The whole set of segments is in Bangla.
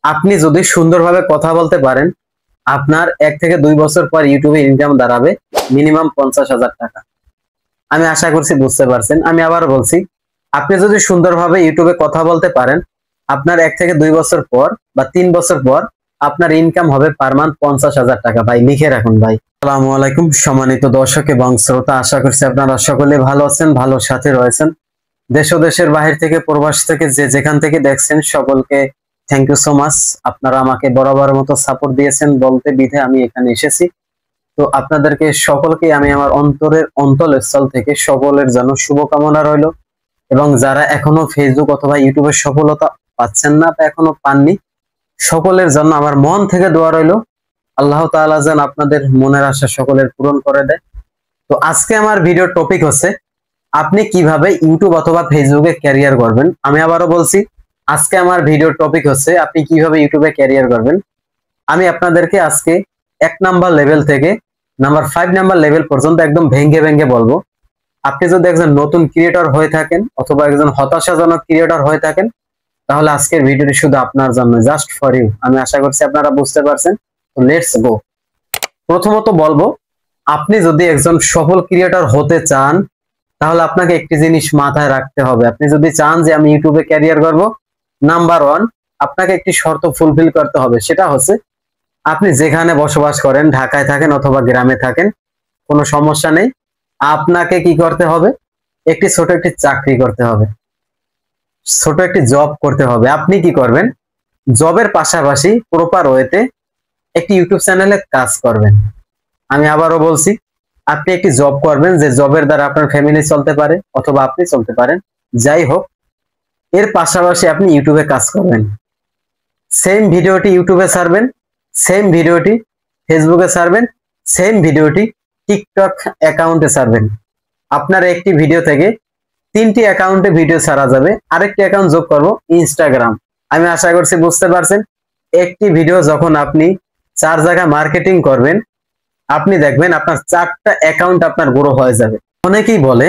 আপনি যদি সুন্দরভাবে কথা বলতে পারেন, আপনার 1 থেকে 2 বছর পর ইউটিউবে ইনকাম দাঁড়াবে মিনিমাম 50,000 টাকা। আমি আশা করছি বুঝতে পারছেন। আমি আবার বলছি, আপনি যদি সুন্দরভাবে ইউটিউবে কথা বলতে পারেন, আপনার 1 থেকে 2 বছর পর বা 3 বছর পর আপনার ইনকাম হবে পার মান্থ 50,000 টাকা। ভাই লিখে রাখুন ভাই। আসসালামু আলাইকুম সম্মানিত দর্শক এবং শ্রোতা, আশা করছি আপনারা সকলে ভালো আছেন, ভালো সাথে রয়েছেন। দেশ ও দেশের বাহির থেকে, প্রবাস থেকে যে যেখান থেকে দেখছেন সকলকে থ্যাংক ইউ সো মাচ। আপনারা আমাকে বরাবরের মতো সাপোর্ট দিয়েছেন বলতে বিধে আমি এখানে এসেছি। তো আপনাদেরকে সকলকে আমি আমার অন্তরের অন্তঃস্থল থেকে সকলের জন্য শুভকামনা রইল। এবং যারা এখনো ফেসবুক অথবা ইউটিউবে সফলতা পাচ্ছেন না বা এখনো পাননি, সকলের জন্য আমার মন থেকে দোয়া রইল, আল্লাহ তাআলা যেন আপনাদের মনের আশা সকলের পূরণ করে দেয়। তো আজকে আমার ভিডিওর টপিক হচ্ছে আপনি কিভাবে ইউটিউব অথবা ফেসবুকে ক্যারিয়ার করবেন। আমি আবারও বলছি, আজকে আমার ভিডিওর টপিক হচ্ছে আপনি কিভাবে ইউটিউবে ক্যারিয়ার করবেন। আমি আপনাদেরকে আজকে 1 নাম্বার লেভেল থেকে নাম্বার 5 নাম্বার লেভেল পর্যন্ত একদম ভেঙ্গে ভেঙ্গে বলবো। আপনি যদি একজন নতুন ক্রিয়েটর হয়ে থাকেন অথবা একজন হতাশাজনক ক্রিয়েটর হয়ে থাকেন, তাহলে আজকের ভিডিওটি শুধু আপনার জন্য, জাস্ট ফর ইউ। আমি আশা করছি আপনারা বুঝতে পারছেন। তো লেটস গো। প্রথমত বলবো, আপনি যদি একজন সফল ক্রিয়েটর হতে চান, তাহলে আপনাকে একটি জিনিস মাথায় রাখতে হবে। আপনি যদি চান যে আমি ইউটিউবে ক্যারিয়ার করব, নাম্বার 1 আপনাকে একটি শর্ত ফুলফিল করতে হবে। সেটা হচ্ছে আপনি যেখানে বসবাস করেন, ঢাকায় থাকেন অথবা গ্রামে থাকেন, কোনো সমস্যা নেই। আপনাকে কি করতে হবে? ছোট একটি চাকরি করতে হবে, ছোট একটি জব করতে হবে। আপনি কি করবেন? জবের পাশাপাশি প্রপার ওয়েতে একটি ইউটিউব চ্যানেলে কাজ করবেন। আমি আবারও বলছি, আপনি একটি জব করবেন যে জবের দ্বারা আপনার ফ্যামিলি চলতে পারে অথবা আপনি চলতে পারেন, যাই হোক। এর পাশাপাশি আপনি ইউটিউবে কাজ করবেন। সেম ভিডিওটি ইউটিউবে ছাড়বেন, সেম ভিডিওটি ফেসবুকে ছাড়বেন, সেম ভিডিওটি টিকটক অ্যাকাউন্টে ছাড়বেন। আপনার একটি ভিডিও থেকে 3টি অ্যাকাউন্টে ভিডিও ছাড়া যাবে। আরেকটি অ্যাকাউন্ট যোগ করব ইনস্টাগ্রাম। আমি আশা করছি বুঝতে পারছেন। একটি ভিডিও যখন আপনি 4 জায়গায় মার্কেটিং করবেন, আপনি দেখবেন আপনার 4টা অ্যাকাউন্ট আপনার গ্রো হয়ে যাবে। অনেকেই বলে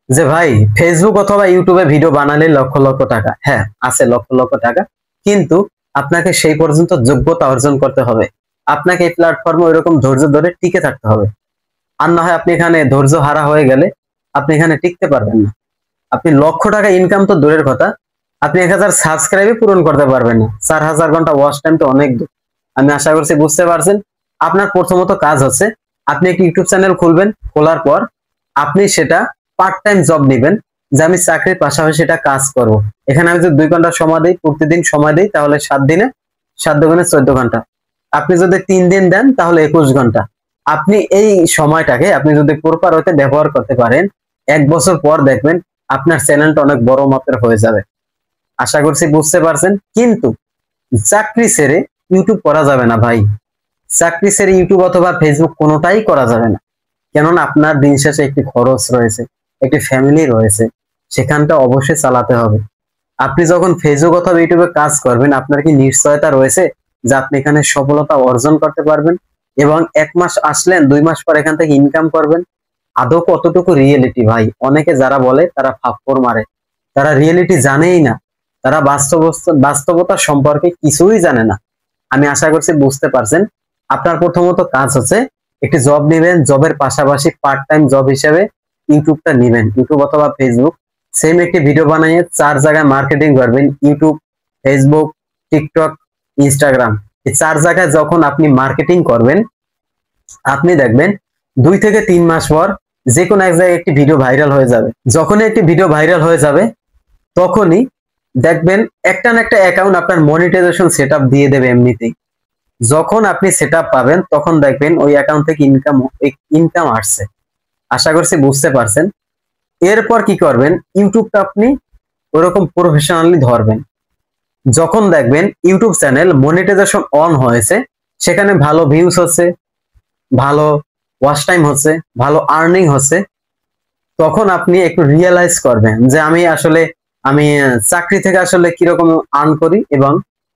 যে ভাই ফেসবুক অথবা ইউটিউবে ভিডিও বানালে লক্ষ লক্ষ টাকা। হ্যাঁ, আছে লক্ষ লক্ষ টাকা, কিন্তু আপনাকে সেই পর্যন্ত যোগ্যতা অর্জন করতে হবে। আপনাকে এই প্ল্যাটফর্মে ওইরকম ধৈর্য ধরে টিকে থাকতে হবে। আর না হয় আপনি এখানে ধৈর্য হারা হয়ে গেলে আপনি এখানে টিকতে পারবেন না। আপনি লক্ষ টাকা ইনকাম তো দূরের কথা, আপনি 1000 সাবস্ক্রাইবে পূরণ করতে পারবেন না। 4000 ঘন্টা ওয়াচ টাইম তো অনেক দূর। আমি আশা করছি বুঝতে পারছেন। আপনার প্রথমত কাজ হচ্ছে আপনি একটি ইউটিউব চ্যানেল খুলবেন। খোলার পর আপনি সেটা পার্ট টাইম জব নেবেন, যে আমি চাকরির পাশাপাশি সেটা কাজ করব। এখানে আমি যদি 2 ঘন্টা সময় দিই, প্রতিদিন সময় দিই, তাহলে 7 দিনে 7 দুগুণে 14 ঘন্টা। আপনি যদি 3 দিন দেন তাহলে 21 ঘন্টা। আপনি এই সময়টাকে আপনি যদি প্রপার ওয়েতে ব্যবহার করতে পারেন, 1 বছর পর দেখবেন আপনার চ্যানেলটা অনেক বড় মাপের হয়ে যাবে। আশা করছি বুঝতে পারছেন। কিন্তু চাকরি ছেড়ে ইউটিউব করা যাবে না ভাই। চাকরি ছেড়ে ইউটিউব অথবা ফেসবুক কোনোটাই করা যাবে না। কেননা আপনার দিন শেষে একটি খরচ রয়েছে, একটি ফ্যামিলি রয়েছে, সেখানটা অবশ্যই চালাতে হবে। আপনি যখন ফেসবুক অথবা ইউটিউবে কাজ করবেন, আপনার কি নিশ্চয়তা রয়েছে যে আপনি এখানে সফলতা অর্জন করতে পারবেন এবং 1 মাস আসলেন, 2 মাস পর এখান থেকে ইনকাম করবেন? আদৌ কতটুকু রিয়েলিটি ভাই? অনেকে যারা বলে তারা ফাপ্পড় মারে, তারা রিয়েলিটি জানেই না, তারা বাস্তবতা সম্পর্কে কিছুই জানে না। আমি আশা করছি বুঝতে পারছেন। আপনার প্রথমত কাজ হচ্ছে একটি জব নেবেন, জবের পাশাপাশি পার্ট টাইম জব হিসেবে ইউটিউবটা নেবেন। ইউটিউব অথবা ফেসবুক সেম একটি ভিডিও বানিয়ে 4 জায়গায় মার্কেটিং করবেন। ইউটিউব, ফেসবুক, টিকটক, ইনস্টাগ্রাম, এই 4 জায়গায় যখন আপনি মার্কেটিং করবেন, আপনি দেখবেন 2 থেকে 3 মাস পর যে কোনো এক জায়গায় একটি ভিডিও ভাইরাল হয়ে যাবে। যখনই একটি ভিডিও ভাইরাল হয়ে যাবে, তখনই দেখবেন একটা না একটা অ্যাকাউন্ট আপনার মনিটাইজেশন সেটআপ দিয়ে দেবে এমনিতেই। যখন আপনি সেটআপ পাবেন, তখন দেখবেন ওই অ্যাকাউন্ট থেকে ইনকাম আসছে। আশা করছি বুঝতে পারছেন। এরপর কি করবেন? ইউটিউবটা আপনি ওরকম প্রফেশনালি ধরবেন। যখন দেখবেন ইউটিউব চ্যানেল মনিটাইজেশন অন হয়েছে, সেখানে ভালো ভিউজ হচ্ছে, ভালো ওয়াচ টাইম হচ্ছে, ভালো আর্নিং হচ্ছে, তখন আপনি একটু রিয়েলাইজ করবেন যে আমি চাকরি থেকে আসলে কিরকম আর্ন করি এবং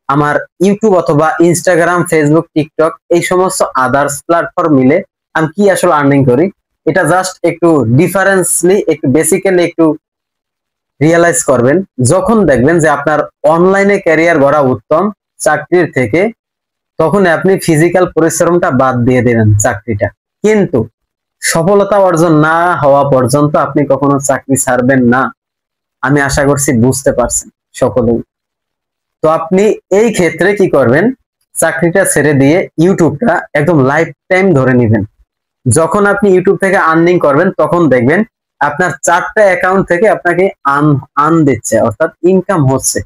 আমার ইউটিউব অথবা ইনস্টাগ্রাম, ফেসবুক, টিকটক এই সমস্ত আদার্স প্ল্যাটফর্ম মিলে আমি কি আসলে আর্নিং করি। এটা জাস্ট একটু ডিফারেন্সলি, একটু বেসিক্যালি একটু রিয়েলাইজ করবেন। যখন দেখবেন যে আপনার অনলাইনে ক্যারিয়ার গড়া উত্তম, চাকরির থেকে, তখন আপনি ফিজিক্যাল পরিশ্রমটা বাদ দিয়ে দেবেন চাকরিটা। কিন্তু সফলতা অর্জন না হওয়া পর্যন্ত আপনি কখনো চাকরি ছাড়বেন না। আমি আশা করছি বুঝতে পারছেন সকলেই। তো আপনি এই ক্ষেত্রে কি করবেন, চাকরিটা ছেড়ে দিয়ে ইউটিউবটা একদম লাইফ টাইম ধরে নেবেন। যখন আপনি ইউটিউব থেকে আর্নিং করবেন তখন দেখবেন আপনার 4টা অ্যাকাউন্ট থেকে আপনাকে আর্ন দিচ্ছে, অর্থাৎ ইনকাম হচ্ছে।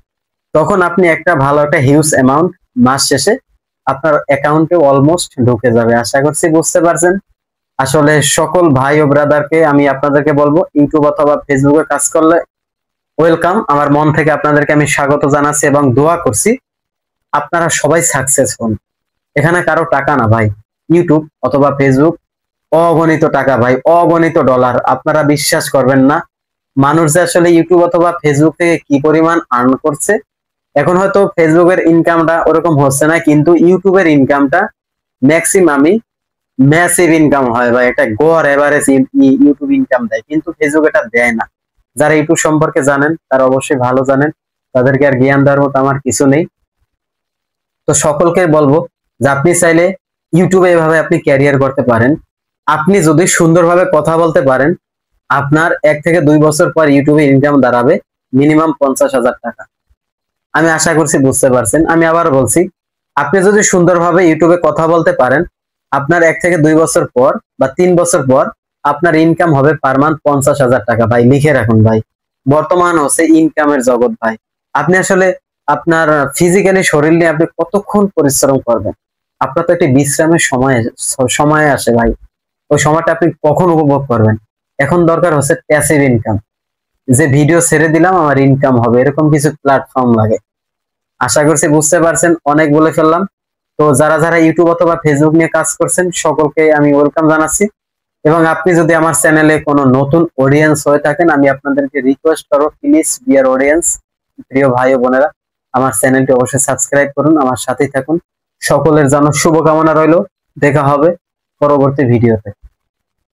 তখন আপনি একটা ভালো একটা হিউজ অ্যামাউন্ট মাস শেষে আপনার অ্যাকাউন্টে অলমোস্ট ঢুকে যাবে। আশা করছি বুঝতে পারছেন। আসলে সকল ভাই ও ব্রাদারকে আমি আপনাদেরকে বলবো, ইউটিউব অথবা ফেসবুকে কাজ করলে ওয়েলকাম। আমার মন থেকে আপনাদেরকে আমি স্বাগত জানাচ্ছি এবং দোয়া করছি আপনারা সবাই সাকসেস হন। এখানে কারো টাকা না ভাই, ইউটিউব অথবা ফেসবুক অগণিত টাকা ভাই, অগণিত ডলার। আপনারা বিশ্বাস করবেন না মানুষ যে আসলে ইউটিউব অথবা ফেসবুক থেকে কি পরিমাণ আর্ন করছে। এখন হয়তো ফেসবুকের ইনকামটা ওরকম হচ্ছে না, কিন্তু ইউটিউবের ইনকামটা ম্যাক্সিমামই ম্যাসিভ ইনকাম হয় ভাই। একটা গড় এভারেজ ইউটিউব ইনকাম দেয়, কিন্তু ফেসবুক এটা দেয় না। যারা ইউটিউব সম্পর্কে জানেন তারা অবশ্যই ভালো জানেন, তাদেরকে আর জ্ঞান দেওয়ার মতো আমার কিছু নেই। তো সকলকে বলবো যে আপনি চাইলে ইউটিউবে এভাবে আপনি ক্যারিয়ার করতে পারেন। আপনি যদি সুন্দরভাবে কথা বলতে পারেন, আপনার 1 থেকে 2 বছর পর ইউটিউবে ইনকাম দাঁড়াবে মিনিমাম 50,000 টাকা। আমি আশা করছি বুঝতে পারছেন। আমি আবার বলছি, আপনি যদি সুন্দরভাবে ইউটিউবে কথা বলতে পারেন, আপনার 1 থেকে 2 বছর পর বা 3 বছর পর আপনার ইনকাম হবে পার মান্থ 50,000 টাকা। ভাই লিখে রাখুন ভাই, বর্তমান হচ্ছে ইনকামের জগৎ ভাই। আপনি আসলে আপনার ফিজিক্যালি শরীর নিয়ে আপনি কতক্ষণ পরিশ্রম করবেন? আপনার তো একটি বিশ্রামের সময় আসে ভাই। ওই সময়টা আপনি কখন উপভোগ করবেন? এখন দরকার হচ্ছে প্যাসিভ ইনকাম, যে ভিডিও ছেড়ে দিলাম আমার ইনকাম হবে, এরকম কিছু প্ল্যাটফর্ম লাগে। আশা করছি বুঝতে পারছেন, অনেক বলে ফেললাম। তো যারা যারা ইউটিউব অথবা ফেসবুক নিয়ে কাজ করছেন সকলকে আমি ওয়েলকাম জানাচ্ছি। এবং আপনি যদি আমার চ্যানেলে কোনো নতুন অডিয়েন্স হয়ে থাকেন, আমি আপনাদেরকে রিকোয়েস্ট করব, প্লিজ বিয়ার অডিয়েন্স, প্রিয় ভাই ও বোনেরা, আমার চ্যানেলটি অবশ্যই সাবস্ক্রাইব করুন, আমার সাথেই থাকুন। সকলের জন্য শুভকামনা রইল। দেখা হবে পরবর্তী ভিডিওতে।